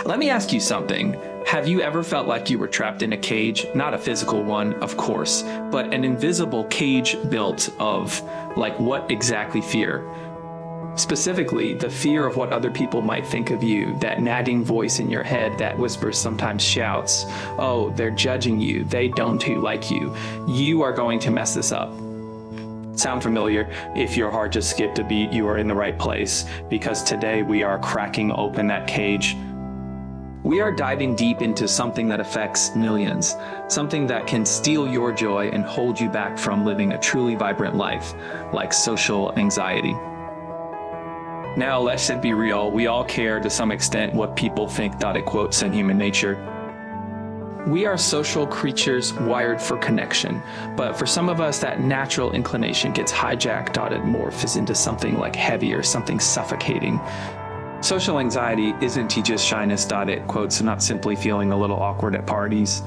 Let me ask you something. Have you ever felt like you were trapped in a cage? Not a physical one, of course, but an invisible cage built of, like, what exactly fear? Specifically, the fear of what other people might think of you, that nagging voice in your head that whispers, sometimes shouts, oh, they're judging you, they don't like you are going to mess this up. Sound familiar? If your heart just skipped a beat, you are in the right place, because today we are cracking open that cage. We are diving deep into something that affects millions, something that can steal your joy and hold you back from living a truly vibrant life, like social anxiety. Now, let's be real, we all care to some extent what people think. It quotes in human nature. We are social creatures wired for connection, but for some of us, that natural inclination gets hijacked. It morphs into something like heavier, something suffocating. Social anxiety isn't just shyness. It quotes, not simply feeling a little awkward at parties.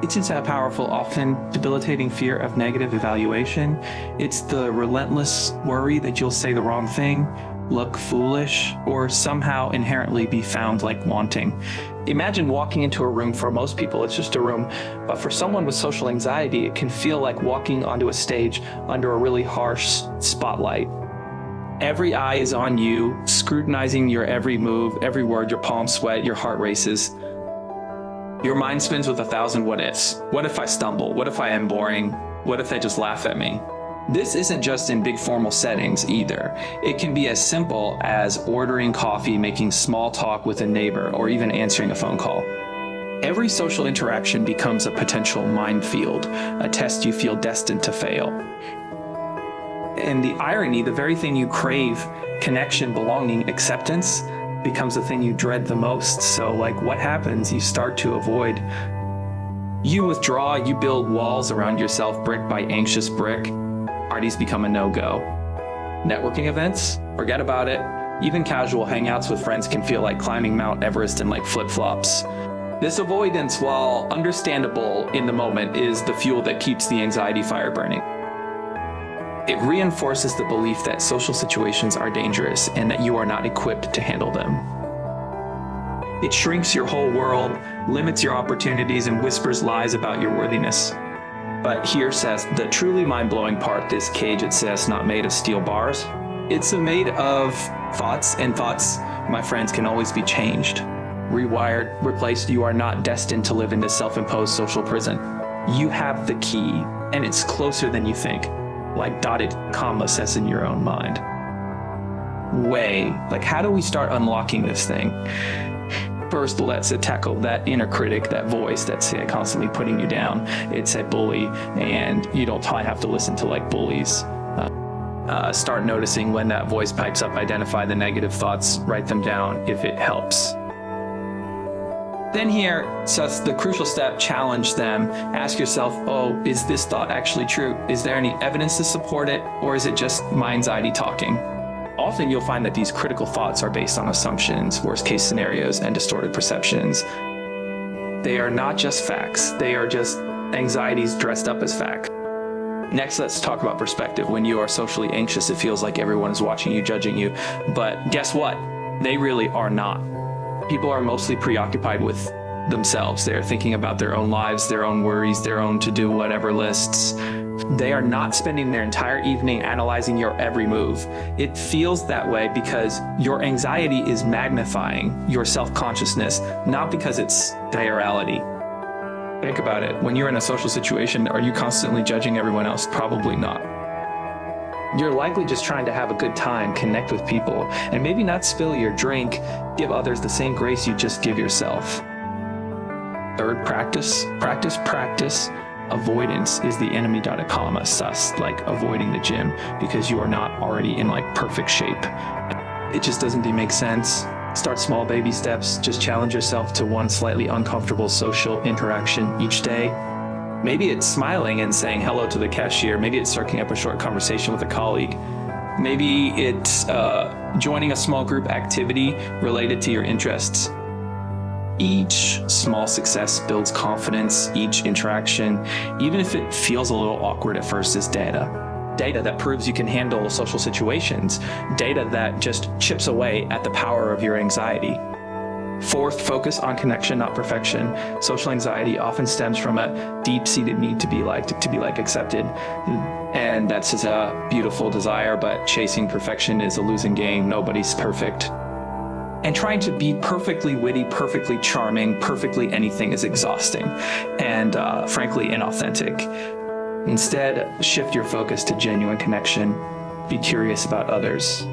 It's a powerful, often debilitating fear of negative evaluation. It's the relentless worry that you'll say the wrong thing, look foolish, or somehow inherently be found like wanting. Imagine walking into a room. For most people, it's just a room, but for someone with social anxiety, it can feel like walking onto a stage under a really harsh spotlight. Every eye is on you, scrutinizing your every move, every word, your palms sweat, your heart races. Your mind spins with 1,000 what ifs. What if I stumble? What if I am boring? What if they just laugh at me? This isn't just in big formal settings either. It can be as simple as ordering coffee, making small talk with a neighbor, or even answering a phone call. Every social interaction becomes a potential minefield, a test you feel destined to fail. And the irony, the very thing you crave, connection, belonging, acceptance, becomes the thing you dread the most. So, like, what happens? You start to avoid. You withdraw, you build walls around yourself, brick by anxious brick. Parties become a no-go. Networking events? Forget about it. Even casual hangouts with friends can feel like climbing Mount Everest in like flip-flops. This avoidance, while understandable in the moment, is the fuel that keeps the anxiety fire burning. It reinforces the belief that social situations are dangerous and that you are not equipped to handle them. It shrinks your whole world, limits your opportunities, and whispers lies about your worthiness. But here says the truly mind-blowing part, this cage, it says, not made of steel bars. It's made of thoughts, and thoughts, my friends, can always be changed, rewired, replaced. You are not destined to live in this self-imposed social prison. You have the key, and it's closer than you think. Like dotted comma says in your own mind. Like, how do we start unlocking this thing? First, let's tackle that inner critic, that voice that's constantly putting you down. It's a bully, and you don't have to listen to like bullies. Start noticing when that voice pipes up, identify the negative thoughts, write them down if it helps. Then here, so the crucial step, challenge them. Ask yourself, oh, is this thought actually true? Is there any evidence to support it? Or is it just my anxiety talking? Often you'll find that these critical thoughts are based on assumptions, worst case scenarios, and distorted perceptions. They are not just facts. They are just anxieties dressed up as facts. Next, let's talk about perspective. When you are socially anxious, it feels like everyone is watching you, judging you. But guess what? They really are not. People are mostly preoccupied with themselves. They're thinking about their own lives, their own worries, their own to-do whatever lists. They are not spending their entire evening analyzing your every move. It feels that way because your anxiety is magnifying your self-consciousness, not because it's their reality. Think about it. When you're in a social situation, are you constantly judging everyone else? Probably not. You're likely just trying to have a good time, connect with people, and maybe not spill your drink, give others the same grace you just give yourself. Third, practice. Avoidance is the enemy. Comma, sus, like avoiding the gym because you are not already in like perfect shape. It just doesn't make sense. Start small baby steps. Just challenge yourself to one slightly uncomfortable social interaction each day. Maybe it's smiling and saying hello to the cashier. Maybe it's striking up a short conversation with a colleague. Maybe it's joining a small group activity related to your interests. Each small success builds confidence. Each interaction, even if it feels a little awkward at first, is data. Data that proves you can handle social situations. Data that just chips away at the power of your anxiety. Fourth, focus on connection, not perfection. Social anxiety often stems from a deep-seated need to be liked, accepted. And that's just a beautiful desire, but chasing perfection is a losing game. Nobody's perfect. And trying to be perfectly witty, perfectly charming, perfectly anything is exhausting and frankly inauthentic. Instead, shift your focus to genuine connection. Be curious about others.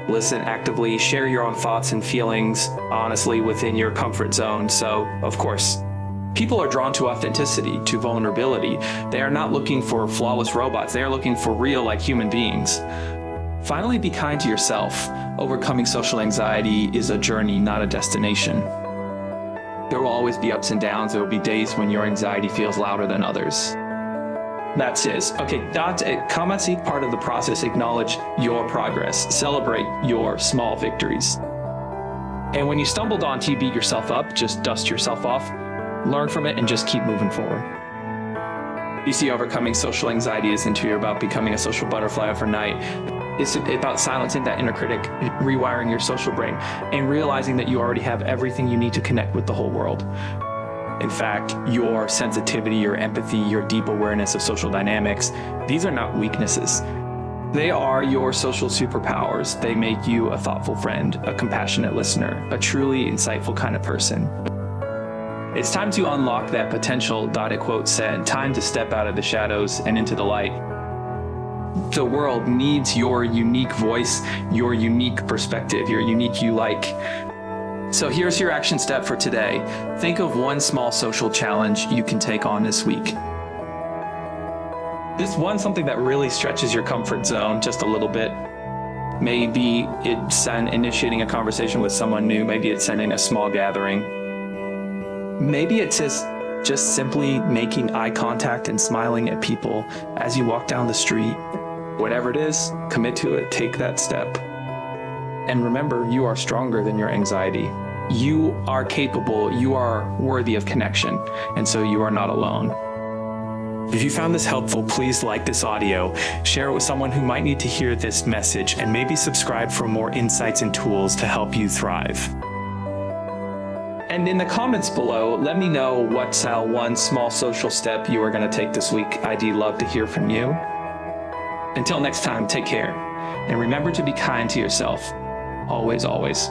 Listen actively, share your own thoughts and feelings honestly within your comfort zone. So, of course, people are drawn to authenticity, to vulnerability. They are not looking for flawless robots. They are looking for real, like human beings. Finally, be kind to yourself. Overcoming social anxiety is a journey, not a destination. There will always be ups and downs. There will be days when your anxiety feels louder than others. That's it. Okay, come and see part of the process. Acknowledge your progress. Celebrate your small victories. And when you stumbled on to beat yourself up, just dust yourself off, learn from it, and just keep moving forward. You see, overcoming social anxiety isn't you're about becoming a social butterfly overnight. It's about silencing that inner critic, rewiring your social brain, and realizing that you already have everything you need to connect with the whole world. In fact, your sensitivity, your empathy, your deep awareness of social dynamics, these are not weaknesses. They are your social superpowers. They make you a thoughtful friend, a compassionate listener, a truly insightful kind of person. It's time to unlock that potential. A quote said, time to step out of the shadows and into the light. The world needs your unique voice, your unique perspective, your unique you like. So here's your action step for today. Think of one small social challenge you can take on this week. This one, something that really stretches your comfort zone just a little bit. Maybe it's initiating a conversation with someone new. Maybe it's sending a small gathering. Maybe it's just simply making eye contact and smiling at people as you walk down the street. Whatever it is, commit to it, take that step. And remember, you are stronger than your anxiety. You are capable, you are worthy of connection, and so you are not alone. If you found this helpful, please like this audio, share it with someone who might need to hear this message, and maybe subscribe for more insights and tools to help you thrive. And in the comments below, let me know what's one small social step you are going to take this week. I'd love to hear from you. Until next time, take care. And remember to be kind to yourself. Always, always.